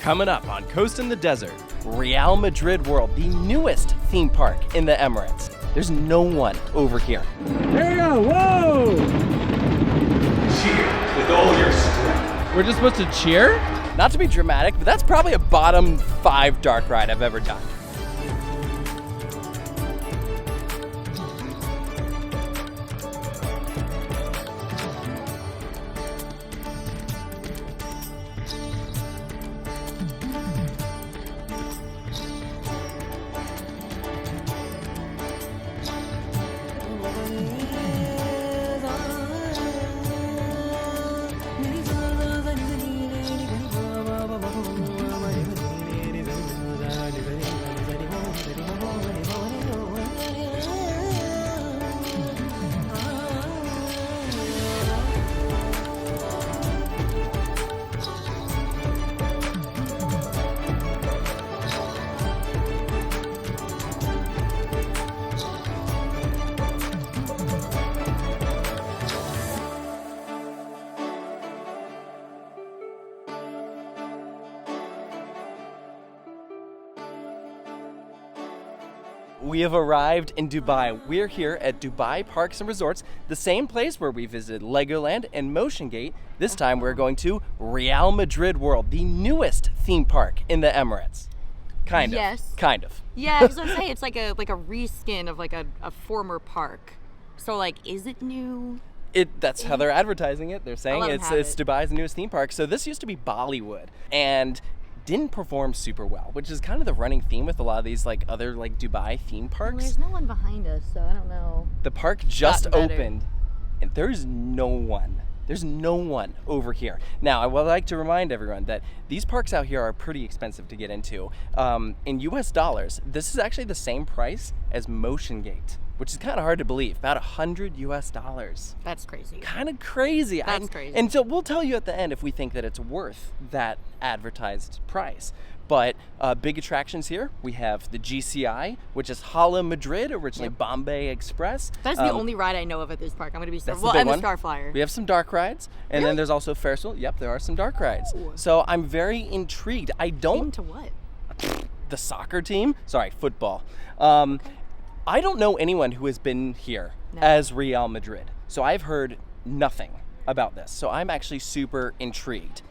Coming up on Coast in the Desert, Real Madrid World, the newest theme park in the Emirates. There's no one over here. There you go, whoa! Cheer with all your strength. We're just supposed to cheer? Not to be dramatic, but that's probably a bottom 5 dark ride I've ever done. We have arrived in Dubai. We're here at Dubai Parks and Resorts, the same place where we visited Legoland and Motion Gate. This time we're going to Real Madrid World, the newest theme park in the Emirates. Kind of. Yes. Kind of. Yeah, I was gonna say it's like a reskin of like a former park. So like, is it new? That's how they're advertising it. They're saying it's Dubai's newest theme park. So this used to be Bollywood and didn't perform super well, which is kind of the running theme with a lot of these like other like Dubai theme parks. Well, there's no one behind us, so I don't know. The park just opened and there's no one. There's no one over here. Now, I would like to remind everyone that these parks out here are pretty expensive to get into. In US dollars, this is actually the same price as Motion Gate, which is kind of hard to believe. About $100 US. That's crazy. Kind of crazy. That's crazy. And so we'll tell you at the end if we think that it's worth that advertised price. But big attractions here, we have the GCI, which is Hala Madrid, originally Bombay Express. That's the only ride I know of at this park. I'm going to be That's well, the big and one. the Starflyer. We have some dark rides, and Really? then there's also Ferris wheel. Yep, there are some dark rides. So I'm very intrigued. I don't... Into what? The soccer team? Sorry, football. I don't know anyone who has been here as Real Madrid. So I've heard nothing about this. So I'm actually super intrigued.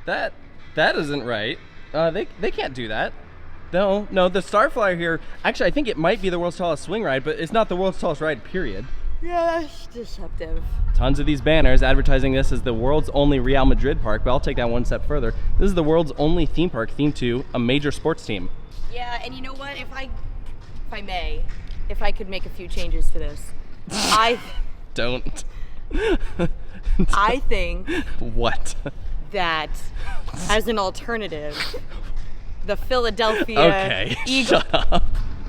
That isn't right. They can't do that. No, the Starflyer here, actually I think it might be the world's tallest swing ride, but it's not the world's tallest ride, period. Yeah, that's deceptive. Tons of these banners advertising this as the world's only Real Madrid park, but I'll take that one step further. This is the world's only theme park themed to a major sports team. Yeah, and you know what? If I could make a few changes to this, Don't. I think What? that as an alternative, the Philadelphia Eagles. Shut up.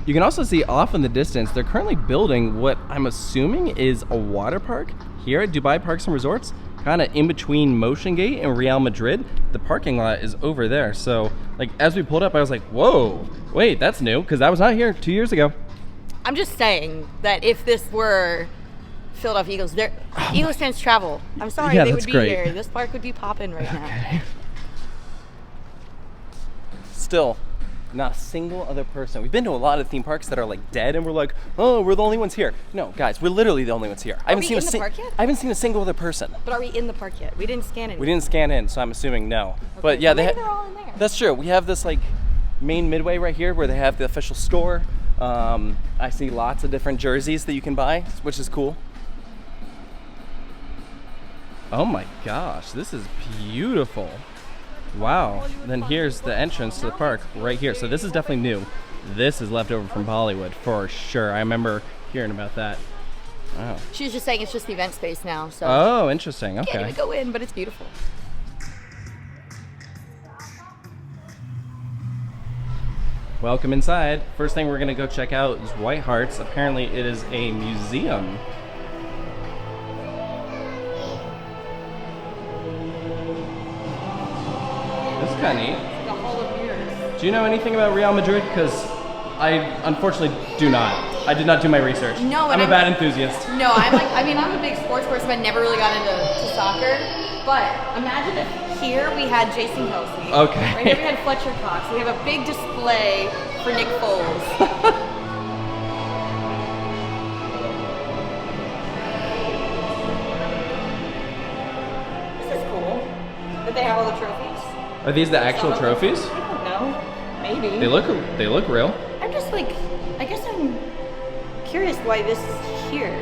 You can also see off in the distance, they're currently building what I'm assuming is a water park here at Dubai Parks and Resorts, kind of in between Motion Gate and Real Madrid. The parking lot is over there. So like as we pulled up, I was like, whoa, wait, that's new, because that was not here 2 years ago. I'm just saying that if this were Philadelphia Eagles, Eagles fans travel. I'm sorry, Yeah, they that's would be great. here. This park would be popping right now. Okay. Still, not a single other person. We've been to a lot of theme parks that are like dead, and we're like, oh, we're the only ones here. No, guys, we're literally the only ones here. I haven't we seen in the park yet? I haven't seen a single other person. But are we in the park yet? We didn't scan it. We didn't scan in, so I'm assuming no. But yeah, maybe they're all in there. That's true. We have this like main midway right here where they have the official store. I see lots of different jerseys that you can buy, which is cool. Oh my gosh, this is beautiful. Wow. And then here's the entrance to the park right here. So this is definitely new. This is left over from Bollywood for sure. I remember hearing about that. Wow. She was just saying it's just the event space now, so Oh, interesting. can't Okay. even go in, but it's beautiful. Welcome inside. First thing we're gonna go check out is White Hearts. Apparently it is a museum. This is kind of neat. The Hall of Mirrors. Do you know anything about Real Madrid? Because I unfortunately do not. I did not do my research. No, I'm a bad enthusiast. No, I'm a big sports person, but never really got into soccer. But imagine if here we had Jason Kelsey. Okay. Right here we had Fletcher Cox. We have a big display for Nick Foles. This is cool. That they have all the trophies. Are these the actual trophies? I don't know. Maybe. They look real. I'm just like, I guess I'm curious why this is here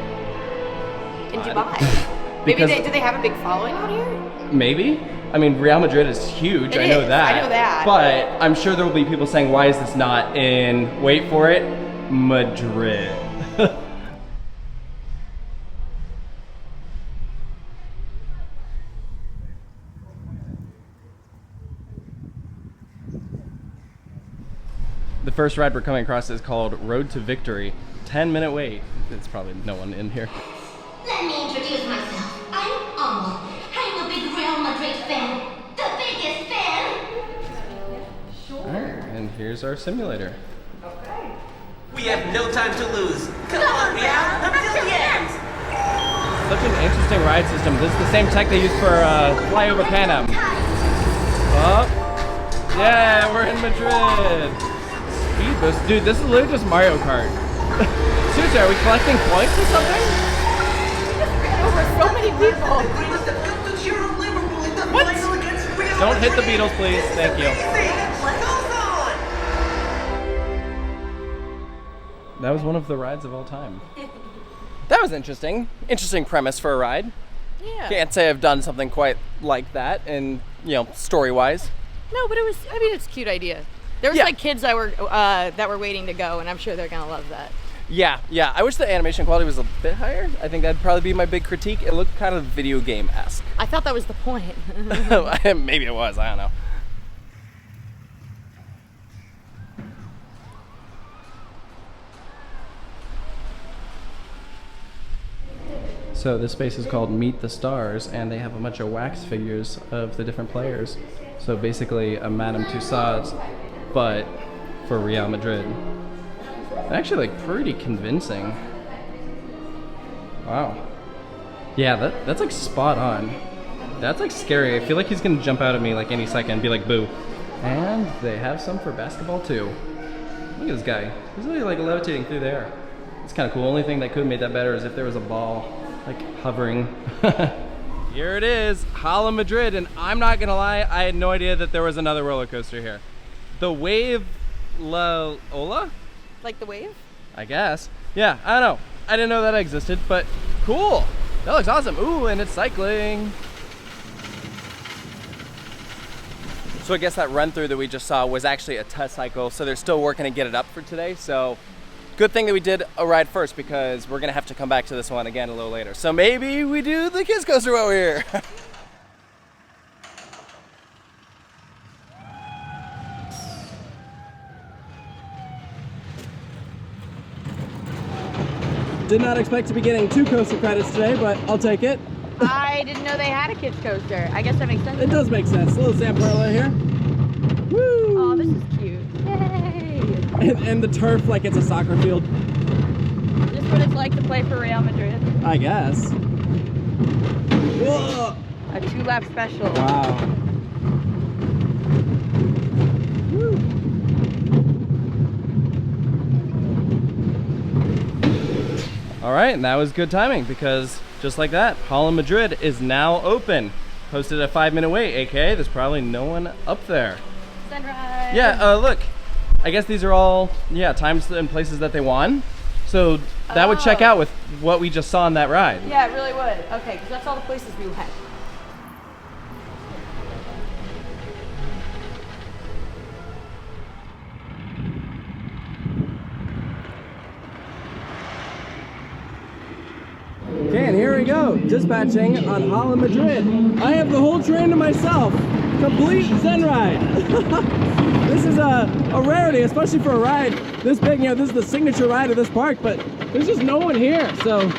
in Dubai. Maybe Because- do they have a big following out here? Maybe. I mean, Real Madrid is huge. I know is. that. I know that. But I'm sure there will be people saying, why is this not in, wait for it, Madrid? The first ride we're coming across is called Road to Victory. 10-minute wait. There's probably no one in here. Let me introduce myself. I'm Alma. I'm a big Real Madrid fan. The biggest fan. All right, and here's our simulator. We have no time to lose. Come on, Real, until the end. Such an interesting ride system. This is the same tech they use for flyover Pan Am. Oh, yeah, we're in Madrid. Speed boost, dude. This is literally just Mario Kart. Seriously, are we collecting points or something? Over so many people. What? Don't hit the Beatles, please. Thank you. That was one of the rides of all time. That was interesting. Interesting premise for a ride. Yeah. Can't say I've done something quite like that, and story-wise. No, but it was. I mean, it's a cute idea. There was Yeah. like kids that were waiting to go, and I'm sure they're gonna love that. Yeah. I wish the animation quality was a bit higher. I think that'd probably be my big critique. It looked kind of video game-esque. I thought that was the point. Maybe it was. I don't know. So this space is called Meet the Stars, and they have a bunch of wax figures of the different players. So basically a Madame Tussauds, but for Real Madrid. Actually, like, pretty convincing. Wow. Yeah, that's like spot on. That's like scary. I feel like he's gonna jump out at me like any second and be like, boo. And they have some for basketball too. Look at this guy. He's really like levitating through the air. It's kind of cool. Only thing that could have made that better is if there was a ball like hovering. Here it is, Hala Madrid, and I'm not gonna lie, I had no idea that there was another roller coaster here. The Wave La Ola? Like the wave? I guess. Yeah, I don't know. I didn't know that existed, but cool. That looks awesome. Ooh, and it's cycling. So I guess that run through that we just saw was actually a test cycle, so they're still working to get it up for today. So good thing that we did a ride first, because we're gonna have to come back to this one again a little later. So maybe we do the kids coaster while we're here. Did not expect to be getting 2 coaster credits today, but I'll take it. I didn't know they had a kids coaster. I guess that makes sense. It does make sense. A little Sam Parla here. Woo! Oh, this is cute. Yay! And the turf like it's a soccer field, Just what it's like to play for Real Madrid. I guess. Whoa! A 2-lap special. Wow. Woo. All right, and that was good timing, because just like that, Hala Madrid is now open. Posted a 5-minute wait, aka there's probably no one up there. Sunrise. Yeah, look, I guess these are all, times and places that they won. So that would check out with what we just saw on that ride. Yeah, it really would. Okay, because that's all the places we went. Okay, and here we go. Dispatching on Hala Madrid. I have the whole train to myself. Complete Zen ride. This is a rarity, especially for a ride this big. This is the signature ride of this park, but there's just no one here. So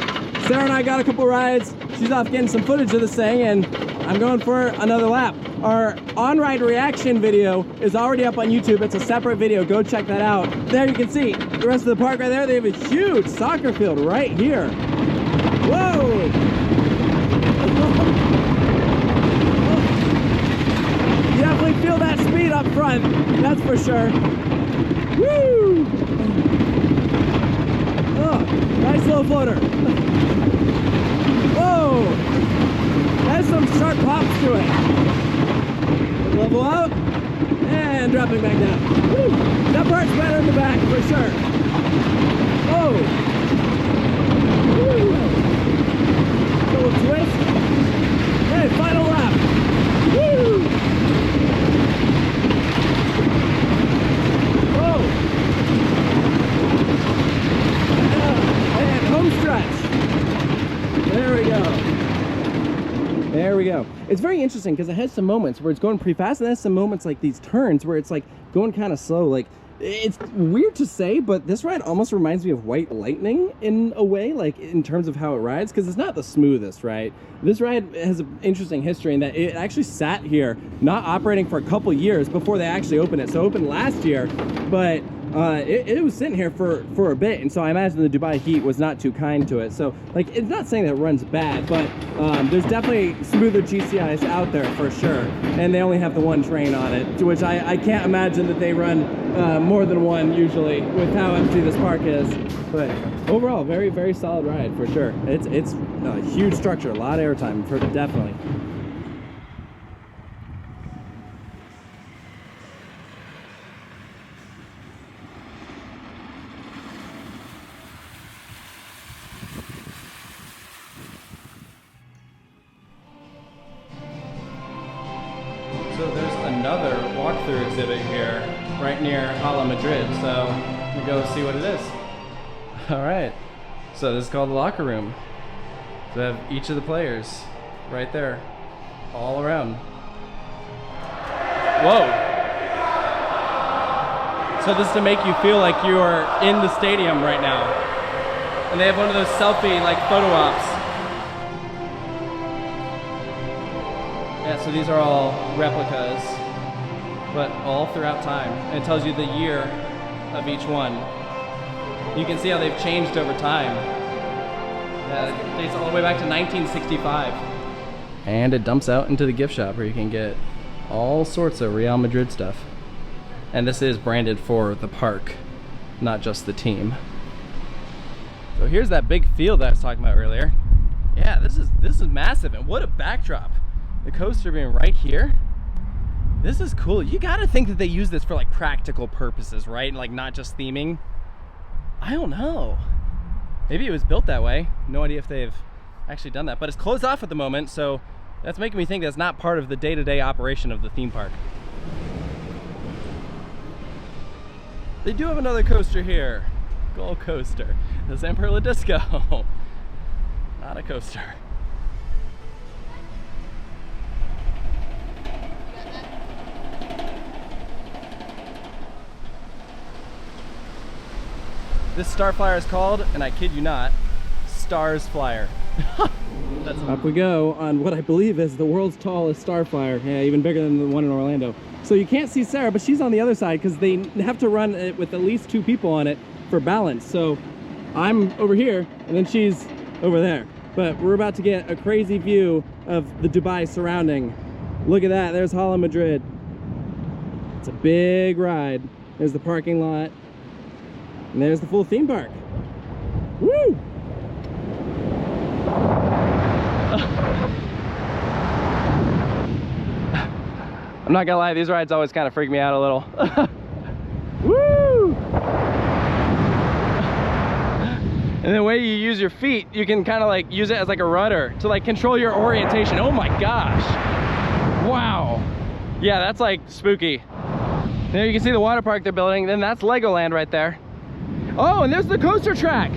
Sarah and I got a couple rides. She's off getting some footage of this thing, and I'm going for another lap. Our on-ride reaction video is already up on YouTube. It's a separate video. Go check that out. There you can see the rest of the park right there. They have a huge soccer field right here. Whoa! up front, that's for sure. Woo! Oh, nice low floater. Whoa! Has some sharp pops to it. Level out, and dropping back down. Woo! That part's better in the back, for sure. Oh! Woo! Little twist. Hey, final lap. Woo! Oh! And home stretch. There we go. There we go. It's very interesting because it has some moments where it's going pretty fast, and it has some moments like these turns where it's like going kind of slow. Like, it's weird to say, but this ride almost reminds me of White Lightning in a way, like in terms of how it rides, because it's not the smoothest, right? This ride has an interesting history in that it actually sat here, not operating for a couple years before they actually opened it. So it opened last year, but it was sitting here for a bit, and so I imagine the Dubai heat was not too kind to it. So, like, it's not saying that it runs bad, but there's definitely smoother GCIs out there for sure, and they only have the one train on it, to which I can't imagine that they run more than one usually with how empty this park is. But overall, very, very solid ride for sure. It's a huge structure, a lot of airtime for definitely. So there's another walkthrough exhibit here, right near Hala Madrid, so we'll go see what it is. All right, so this is called the locker room. So they have each of the players right there, all around. Whoa! So this is to make you feel like you are in the stadium right now. And they have one of those selfie, like, photo ops. Yeah, so these are all replicas, but all throughout time. And it tells you the year of each one. You can see how they've changed over time. It dates all the way back to 1965. And it dumps out into the gift shop where you can get all sorts of Real Madrid stuff. And this is branded for the park, not just the team. So here's that big field that I was talking about earlier. Yeah, this is massive, and what a backdrop. The coaster being right here. This is cool. You gotta think that they use this for like practical purposes, right? And like not just theming. I don't know. Maybe it was built that way. No idea if they've actually done that, but it's closed off at the moment, so that's making me think that's not part of the day-to-day operation of the theme park. They do have another coaster here. Gold coaster. This Emperor Disco. Not a coaster. This Star Flyer is called, and I kid you not, Stars Flyer. Up we go on what I believe is the world's tallest Star Flyer. Yeah, even bigger than the one in Orlando. So you can't see Sarah, but she's on the other side because they have to run it with at least 2 people on it for balance. So I'm over here, and then she's over there. But we're about to get a crazy view of the Dubai surrounding. Look at that, there's Hala Madrid. It's a big ride. There's the parking lot. And there's the full theme park. Woo! I'm not gonna lie, these rides always kind of freak me out a little. Woo! And the way you use your feet, you can kind of like use it as like a rudder to like control your orientation. Oh my gosh. Wow. Yeah, that's like spooky. There you can see the water park they're building. Then that's Legoland right there. Oh, and there's the coaster track.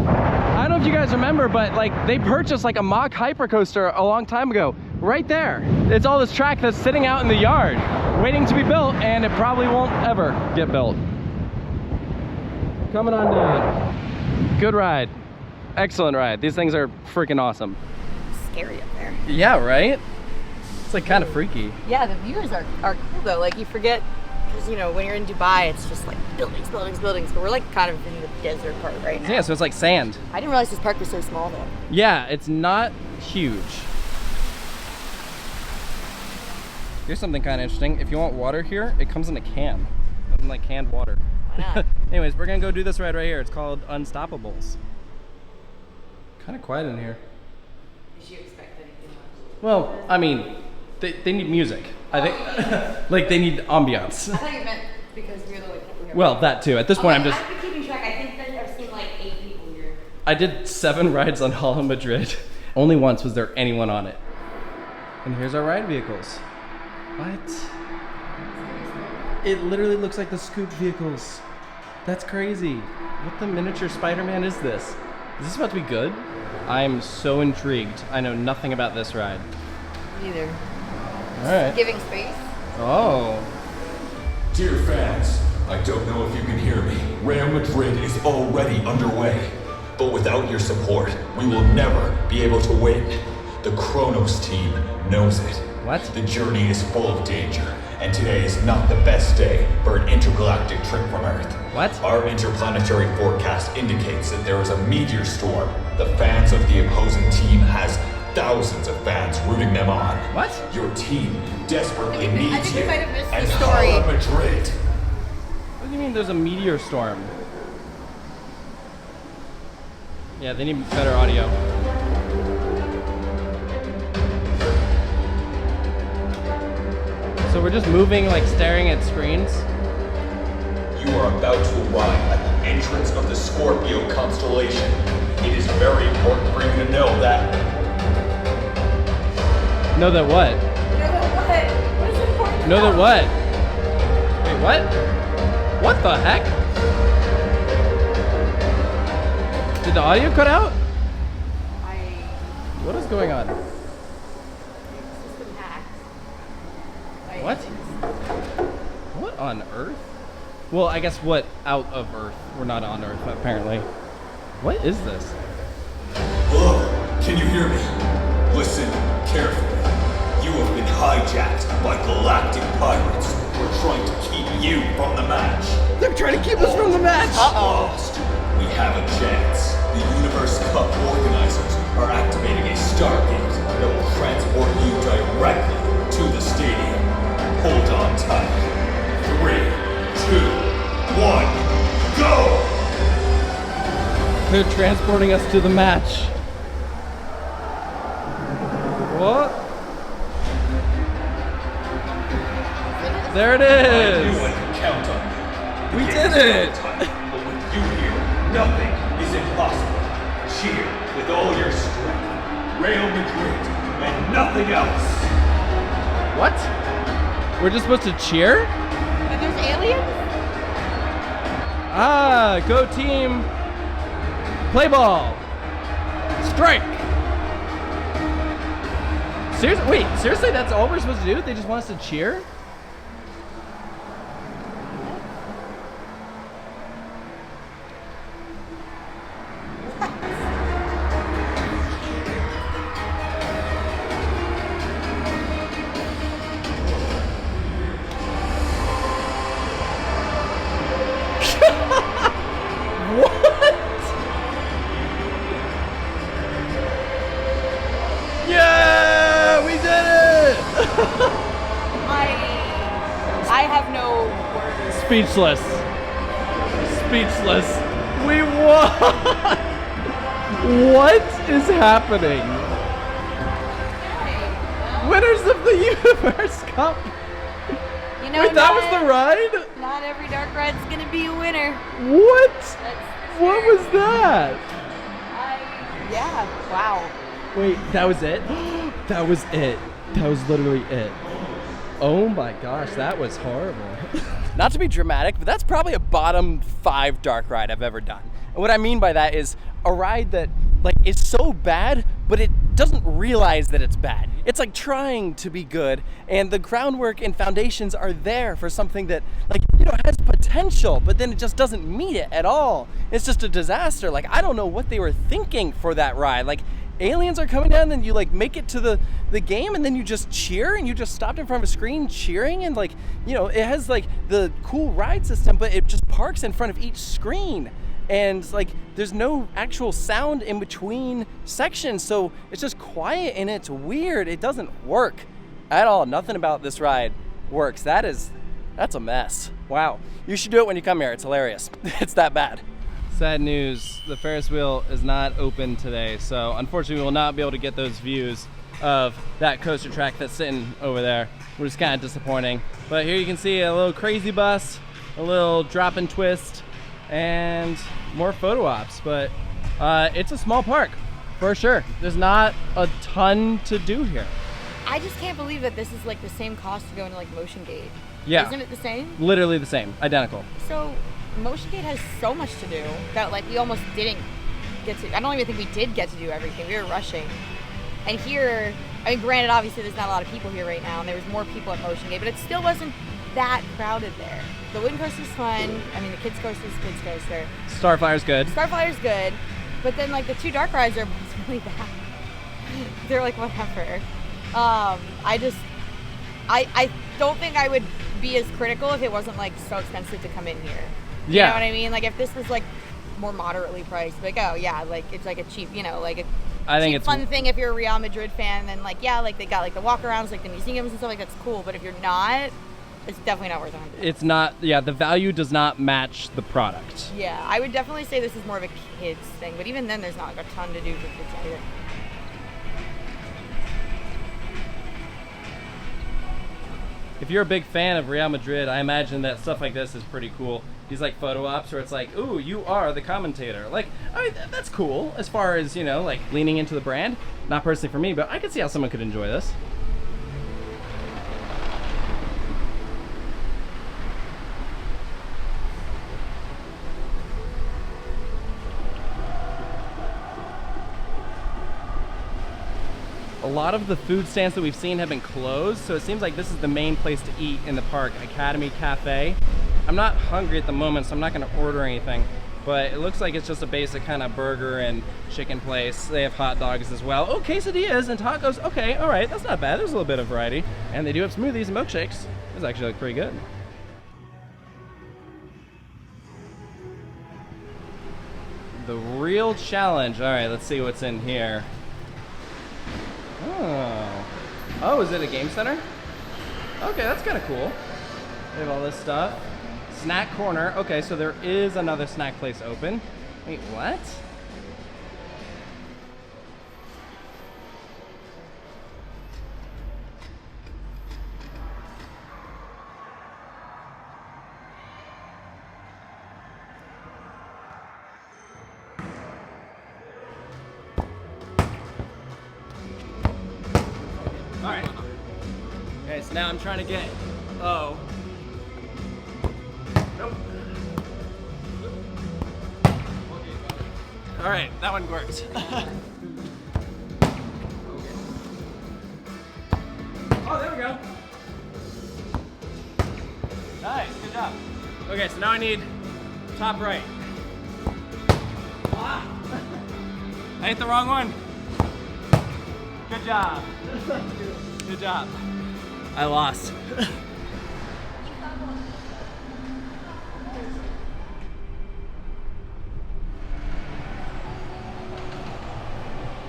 I don't know if you guys remember, but like they purchased like a mock hyper coaster a long time ago. Right there. It's all this track that's sitting out in the yard, waiting to be built, and it probably won't ever get built. Coming on down. Good ride. Excellent ride. These things are freaking awesome. Scary up there. Yeah, right? It's like kind of freaky. Yeah, the views are cool though. Like you forget, because you know when you're in Dubai, it's just like buildings, buildings, buildings. But we're like kind of in the desert part right now. Yeah, so it's like sand. I didn't realize this park was so small though. Yeah, it's not huge. Here's something kind of interesting. If you want water here, it comes in a can. Nothing like canned water. Why not? Anyways, we're gonna go do this ride right here. It's called Unstoppables. Kind of quiet in here. Did you expect anything else? Well, I mean, they need music. I think, like they need ambiance. I thought you meant because you're the Well, that too. At this point, I'm just. I've been keeping track. I think that I've seen like 8 people here. I did 7 rides on Hala Madrid. Only once was there anyone on it. And here's our ride vehicles. What? It literally looks like the Scoop vehicles. That's crazy. What the miniature Spider-Man is this? Is this about to be good? I'm so intrigued. I know nothing about this ride. Neither. All right. Giving space. Oh. Dear fans, I don't know if you can hear me. Real Madrid is already underway. But without your support, we will never be able to win. The Kronos team knows it. What? The journey is full of danger, and today is not the best day for an intergalactic trip from Earth. What? Our interplanetary forecast indicates that there is a meteor storm. The fans of the opposing team has thousands of fans rooting them on. What? Your team desperately I needs think we you. might have missed the And story. Hala Madrid. What do you mean there's a meteor storm? Yeah, they need better audio. So we're just moving, like staring at screens. You are about to arrive at the entrance of the Scorpio constellation. It is very important for you to know that. Know that what? What is important? Know that what? Wait, what? What the heck? Did the audio cut out? What is going on? System hacks. What? What on Earth? Well, I guess what out of Earth? We're not on Earth, apparently. What is this? Hello, can you hear me? Listen carefully. You have been hijacked by galactic pirates who are trying to keep you from the match. They're trying to keep us from the match! Lost. We have a chance. The Universe Cup organizers are activating a Stargate that will transport you directly to the stadium. Hold on tight. 3, 2, 1, go! They're transporting us to the match. What? There it I knew is! I could count on you. We The did game's it! not tight, but with you here, nothing is impossible. Cheer with all your strength. Real Madrid and nothing else. What? We're just supposed to cheer? And there's aliens? Ah, go team. Play ball. Strike. Seriously? Wait, seriously? That's all we're supposed to do? They just want us to cheer? Yeah, we did it! I have no words. Speechless. Speechless. We won! What is happening? Winners of the Universe Cup! You know, Wait, that was the ride? Not every dark ride's gonna be a winner. What? That's What was that? yeah, wow. Wait, that was it? That was it. That was literally it. Oh my gosh, that was horrible. Not to be dramatic, but that's probably a bottom 5 dark ride I've ever done. And what I mean by that is a ride that like is so bad, but it doesn't realize that it's bad. It's like trying to be good, and the groundwork and foundations are there for something that like, you know, has potential, but then it just doesn't meet it at all. It's just a disaster. Like, I don't know what they were thinking for that ride. Like, aliens are coming down, and you like make it to the game, and then you just cheer, and you just stopped in front of a screen cheering, and like, you know, it has like the cool ride system, but it just parks in front of each screen, and like there's no actual sound in between sections, so it's just quiet and it's weird. It doesn't work. at all. Nothing about this ride works. That's a mess. Wow. You should do it when you come here. It's hilarious. It's that bad. Sad news, the Ferris wheel is not open today, so unfortunately we will not be able to get those views of that coaster track that's sitting over there, which is kind of disappointing. But here you can see a little crazy bus, a little drop and twist, and more photo ops. But it's a small park, for sure. There's not a ton to do here. I just can't believe that this is like the same cost to go into like Motion Gate. Yeah. Isn't it the same? Literally the same, identical. So Motion Gate has so much to do that like we almost didn't get to. I don't even think we did get to do everything. We were rushing. And here, I mean, granted, obviously there's not a lot of people here right now, and there was more people at Motion Gate, but it still wasn't that crowded there. The wooden coaster's fun. I mean, the kids coaster's a kids coaster. Starflyer's good. Starflyer's good, but then like the two dark rides are really bad. They're like whatever. I don't think I would be as critical if it wasn't like so expensive to come in here. You know what I mean? Like if this was like more moderately priced, like oh yeah, like it's like a cheap, you know, like a cheap fun thing if you're a Real Madrid fan. Then like yeah, like they got like the walkarounds, like the museums and stuff like that's cool. But if you're not, it's definitely not worth $100. It's not. Yeah, the value does not match the product. Yeah, I would definitely say this is more of a kids thing. But even then, there's not like a ton to do for kids either. If you're a big fan of Real Madrid, I imagine that stuff like this is pretty cool. These like photo ops where it's like, ooh, you are the commentator. Like, I mean, that's cool as far as, you know, like leaning into the brand. Not personally for me, but I could see how someone could enjoy this. A lot of the food stands that we've seen have been closed, so it seems like this is the main place to eat in the park, Academy Cafe. I'm not hungry at the moment, so I'm not gonna order anything, but it looks like it's just a basic kind of burger and chicken place. They have hot dogs as well. Oh, quesadillas and tacos. Okay, all right, that's not bad. There's a little bit of variety. And they do have smoothies and milkshakes. This actually looks pretty good. The real challenge. All right, let's see what's in here. Oh, is it a game center? Okay, that's kind of cool. They have all this stuff. Snack corner. Okay, so there is another snack place open. Wait, what? All right. Okay, so now I'm trying to get. Oh. Nope. All right, that one worked. Oh, there we go. Nice, good job. Okay, so now I need top right. Ah. I hit the wrong one. Good job. Good job. I lost.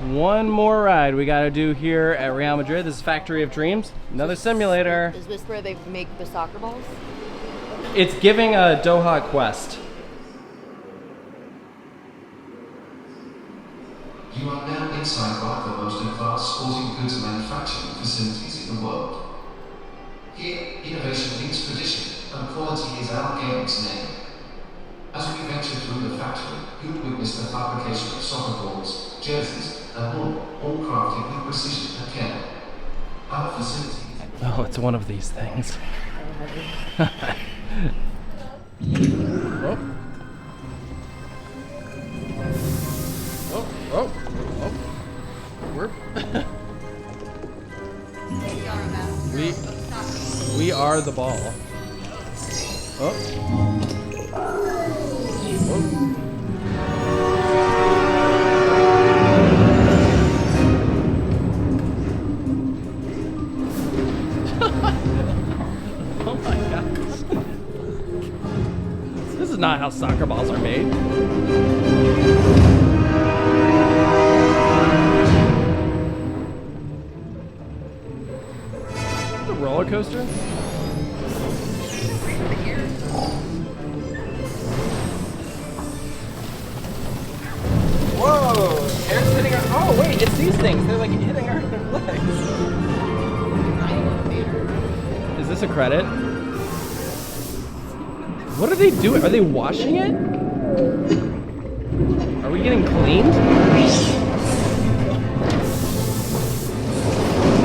One more ride we gotta do here at Real Madrid. This is Factory of Dreams. Another simulator. Is this where they make the soccer balls? It's giving a Doha quest. You are now inside one of the most advanced sporting goods manufacturing facilities in the world. Here, innovation meets tradition, and quality is our game's name. As we venture through the factory, you'll witness the fabrication of soccer balls, jerseys, and more, all crafted with precision and care. Our facility... Oh, it's one of these things. Oh. Oh. We're we are the ball. Oh. Oh my gosh. This is not how soccer balls are made. coaster? Whoa! Air's hitting our. Oh wait, it's these things. They're like hitting our legs. Is this a credit? What are they doing? Are they washing it? Are we getting cleaned?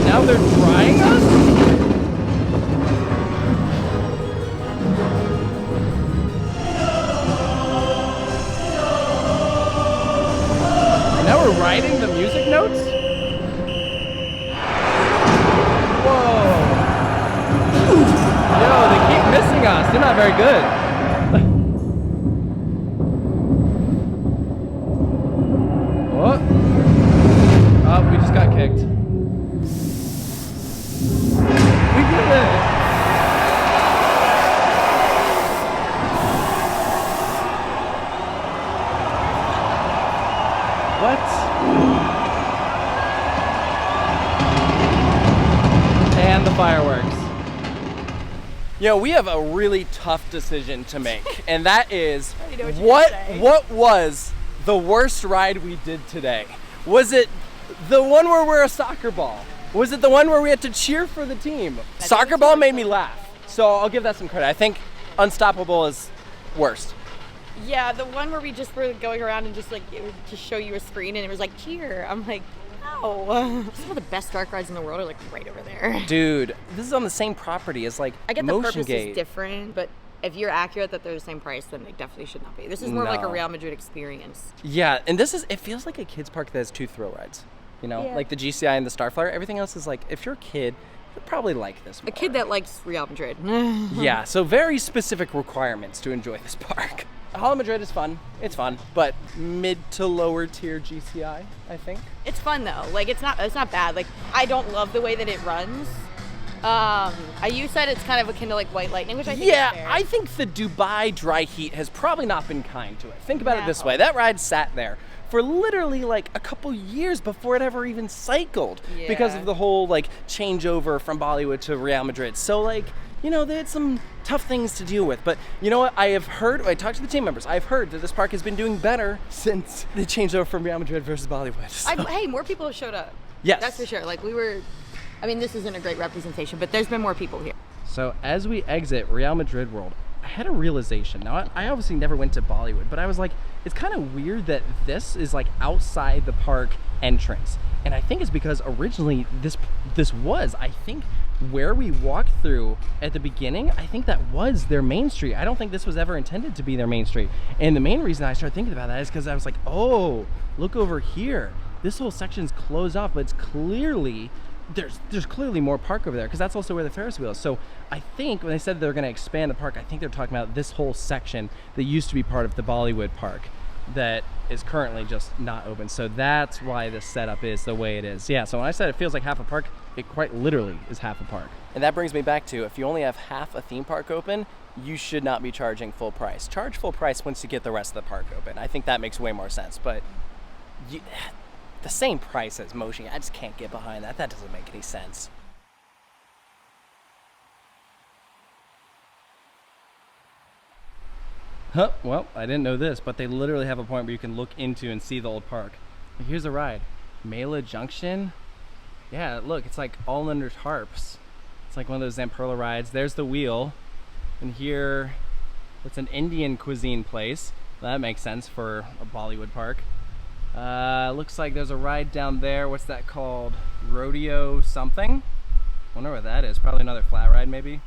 Now they're drying us? Now we're writing the music notes? Whoa. Yo, they keep missing us. They're not very good. What? Oh, we just got kicked. We did it. What? And the fireworks. You know, we have a really tough decision to make, and that is I know what you're gonna say. what was the worst ride we did today? Was it the one where we're a soccer ball? Was it the one where we had to cheer for the team? Soccer ball made me laugh, so I'll give that some credit. I think Unstoppable is worst. Yeah, the one where we just were going around and just like it would just show you a screen and it was like cheer. I'm like, no. Some of the best dark rides in the world are like right over there. Dude, this is on the same property as like I get the Motion purpose Gate. is different, but if you're accurate that they're the same price, then they definitely should not be. This is more like a No. Real Madrid experience. Yeah, and it feels like a kid's park that has 2 thrill rides. You know, Yeah. like the GCI and the Starflyer. Everything else is like, if you're a kid, you'll probably like this more. A kid that likes Real Madrid. Yeah, so very specific requirements to enjoy this park. Hala Madrid is fun. It's fun, but mid to lower tier GCI, I think. It's fun though. Like it's not bad. Like I don't love the way that it runs. You said it's kind of akin to like White Lightning, which I think is fair. I think the Dubai dry heat has probably not been kind to it. Think about it this No. way. That ride sat there for literally like a couple years before it ever even cycled because Yeah. of the whole like changeover from Bollywood to Real Madrid. So like, you know, they had some tough things to deal with. But you know what? I talked to the team members. I've heard that this park has been doing better since they changed over from Real Madrid versus Bollywood. So. Hey, more people have showed up. Yes. That's for sure. Like I mean, this isn't a great representation, but there's been more people here. So as we exit Real Madrid World, I had a realization. Now, I obviously never went to Bollywood, but I was like, it's kind of weird that this is like outside the park entrance. And I think it's because originally this was, I think, where we walked through at the beginning, I think that was their main street. I don't think this was ever intended to be their main street. And the main reason I started thinking about that is because I was like, oh, look over here. This whole section's closed off, but it's clearly, there's clearly more park over there because that's also where the Ferris wheel is. So I think when they said they're going to expand the park, I think they're talking about this whole section that used to be part of the Bollywood park that is currently just not open. So that's why the setup is the way it is. Yeah, so when I said it feels like half a park, it quite literally is half a park. And that brings me back to, if you only have half a theme park open, you should not be charging full price. Charge full price once you get the rest of the park open. I think that makes way more sense. But the same price as Motion, I just can't get behind that. That doesn't make any sense. Huh, well, I didn't know this, but they literally have a point where you can look into and see the old park. Here's a ride. Mela Junction. Yeah, look, it's like all under tarps. It's like one of those Zamperla rides. There's the wheel. And here, it's an Indian cuisine place. That makes sense for a Bollywood park. Looks like there's a ride down there. What's that called? Rodeo something? Wonder what that is. Probably another flat ride, maybe.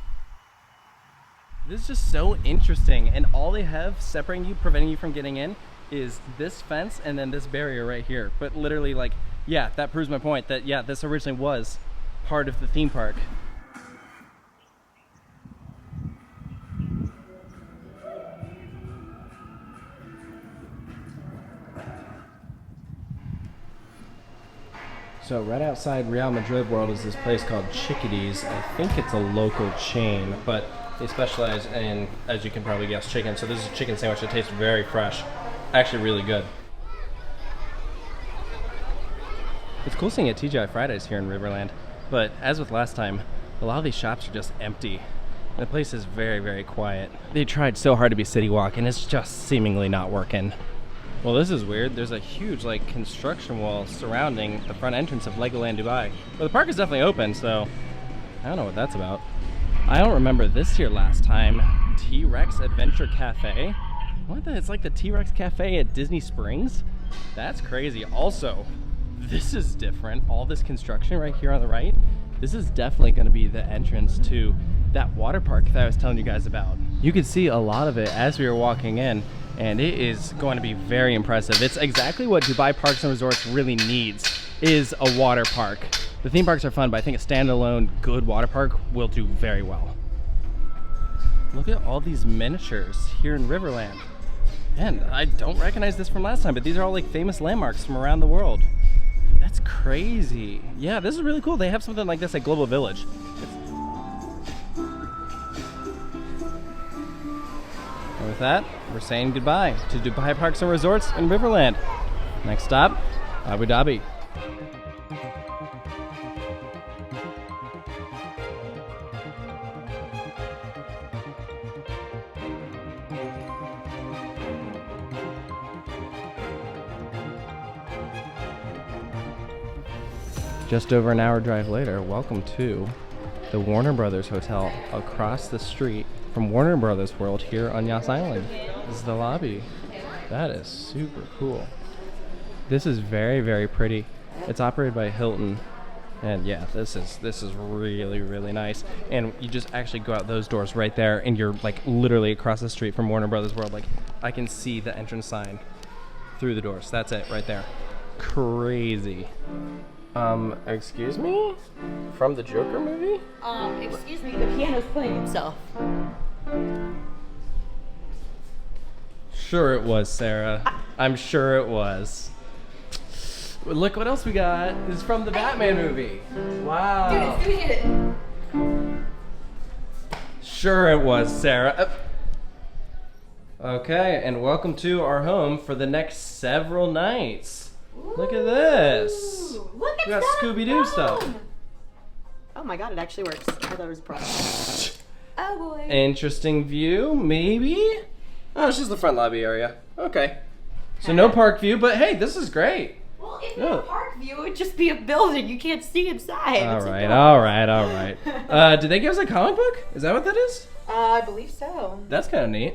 This is just so interesting, and all they have separating you, preventing you from getting in, is this fence and then this barrier right here. But literally, like, yeah, that proves my point that, yeah, this originally was part of the theme park. So right outside Real Madrid World is this place called Chickadees. I think it's a local chain, but they specialize in, as you can probably guess, chicken. So this is a chicken sandwich that tastes very fresh. Actually really good. It's cool seeing a TGI Fridays here in Riverland, but as with last time, A lot of these shops are just empty. The place is very, very quiet. They tried so hard to be city walk, and it's just seemingly not working. Well, this is weird. There's a huge, like, construction wall surrounding the front entrance of Legoland Dubai. Well, the park is definitely open, so I don't know what that's about. I don't remember this here last time. T-Rex Adventure Cafe? What the? It's like the T-Rex Cafe at Disney Springs? That's crazy. Also, this is different. All this construction right here on the right, this is definitely going to be the entrance to that water park that I was telling you guys about. You could see a lot of it as we were walking in, and it is going to be very impressive. It's exactly what Dubai Parks and Resorts really needs, is a water park. The theme parks are fun, but I think a standalone good water park will do very well. Look at all these miniatures here in Riverland. And I don't recognize this from last time, but these are all like famous landmarks from around the world. That's crazy. Yeah, this is really cool. They have something like this at Global Village. And with that, we're saying goodbye to Dubai Parks and Resorts in Riverland. Next stop, Abu Dhabi. Just over an hour drive later, welcome to the Warner Brothers Hotel across the street from Warner Brothers World here on Yas Island. This is the lobby. That is super cool. This is very, very pretty. It's operated by Hilton. And yeah, this is really, really nice. And you just actually go out those doors right there and you're like literally across the street from Warner Brothers World. Like I can see the entrance sign through the doors. That's it right there. Crazy. Excuse me? From the Joker movie? Excuse me, the piano's playing itself. Sure it was, Sarah. I'm sure it was. Look what else we got. It's from the Batman movie. Wow. Dude, it's doing it. Sure it was, Sarah. Okay, and welcome to our home for the next several nights. Look at this. Look at We got Scooby-Doo stuff. Oh my god, it actually works. I thought it was a product. Oh boy. Interesting view, maybe? Oh, it's just the front lobby area. Okay. So no park view, but hey, this is great. Well, if you had a park view, it would just be a building. You can't see inside. All right. Did they give us a comic book? Is that what that is? I believe so. That's kind of neat.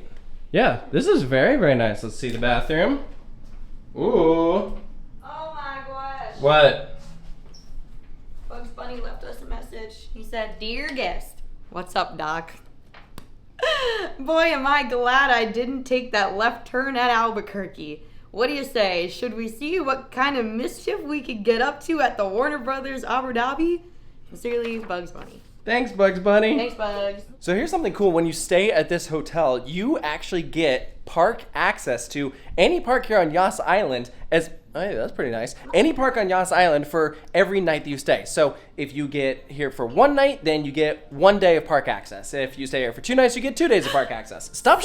Yeah, this is very, very nice. Let's see the bathroom. Ooh. Oh my gosh. What? Bugs Bunny left us a message. He said, "Dear guest, what's up, Doc? Boy, am I glad I didn't take that left turn at Albuquerque. What do you say? Should we see what kind of mischief we could get up to at the Warner Brothers Abu Dhabi? Sincerely, Bugs Bunny." Thanks, Bugs Bunny. Thanks, Bugs. So here's something cool. When you stay at this hotel, you actually get park access to any park here on Yas Island as... Hey, that's pretty nice. Any park on Yas Island for every night that you stay. So if you get here for one night, then you get 1 day of park access. If you stay here for 2 nights, you get 2 days of park access. Stop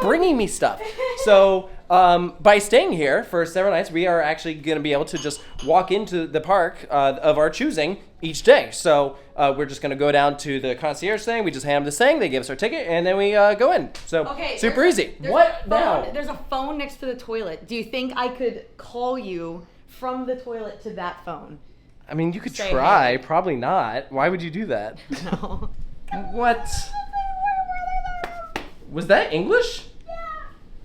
bringing me stuff. So by staying here for several nights, we are actually going to be able to just walk into the park of our choosing each day. So we're just going to go down to the concierge thing. We just hand them this thing. They give us our ticket, and then we go in. So super easy. What now? There's a phone next to the toilet. Do you think I could call you from the toilet to that phone? I mean, you could try. Probably not. Why would you do that? No. What? Was that English?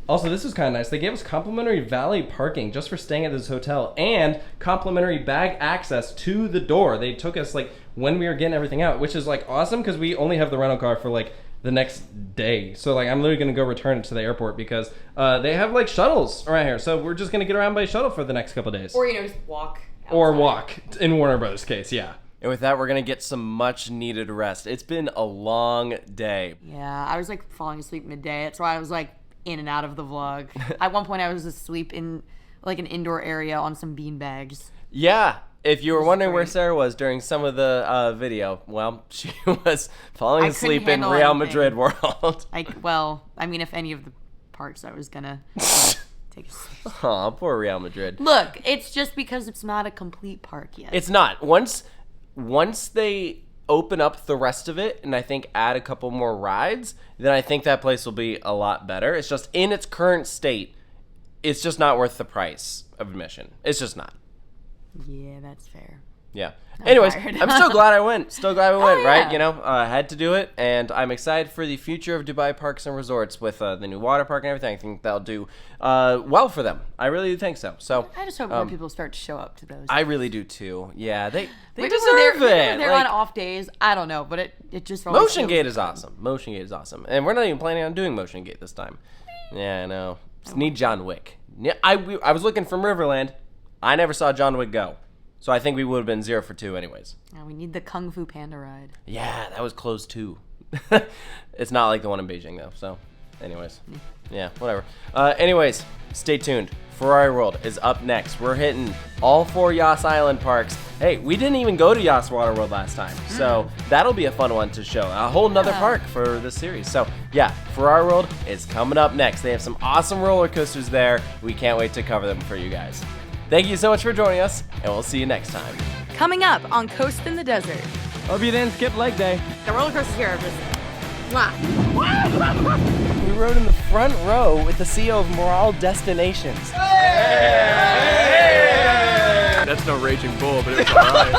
Also, this was kind of nice. They gave us complimentary valet parking just for staying at this hotel and complimentary bag access to the door. They took us like when we were getting everything out, which is like awesome because we only have the rental car for like the next day. So like I'm literally going to go return it to the airport because they have like shuttles around here. So we're just going to get around by shuttle for the next couple of days. Or, just walk. Outside. Or walk, in Warner Brothers' case, yeah. And with that, we're going to get some much needed rest. It's been a long day. Yeah, I was like falling asleep midday. That's why I was like in and out of the vlog. At one point, I was asleep in like an indoor area on some bean bags. Yeah, if you were wondering where Sarah was during some of the video, well, she was falling asleep in Real Madrid World. I mean, if any of the parks I was gonna take a sleep. Aw, poor Real Madrid. Look, it's just because it's not a complete park yet. It's not. Once they open up the rest of it and I think add a couple more rides, then I think that place will be a lot better. It's just in its current state, it's just not worth the price of admission. It's just not. Yeah, that's fair. Yeah. Anyways, tired. I'm still glad I went. Still glad we went, yeah. right? You know, I had to do it, and I'm excited for the future of Dubai Parks and Resorts with the new water park and everything. I think that'll do well for them. I really do think so. So I just hope more people start to show up to those. I really do too. Yeah, they Maybe deserve when it. they're Like, on off days. I don't know, but it just always Motion feels Gate is awesome. Motion Gate is awesome, and we're not even planning on doing Motion Gate this time. Yeah, I know. Just need John Wick. Yeah, I was looking from Riverland. I never saw John Wick go. So I think we would have been 0 for 2 anyways. Yeah, we need the Kung Fu Panda ride. Yeah, that was closed too. It's not like the one in Beijing though. So, anyways, yeah, whatever. Anyways, stay tuned. Ferrari World is up next. We're hitting all 4 Yas Island parks. Hey, we didn't even go to Yas Water World last time, so that'll be a fun one to show. A whole nother park for this series. So yeah, Ferrari World is coming up next. They have some awesome roller coasters there. We can't wait to cover them for you guys. Thank you so much for joining us, and we'll see you next time. Coming up on Coast in the Desert. Hope you didn't skip leg day. The roller coasters here are just... Mwah. We rode in the front row with the CEO of Morale Destinations. That's no raging bull, but it was alright.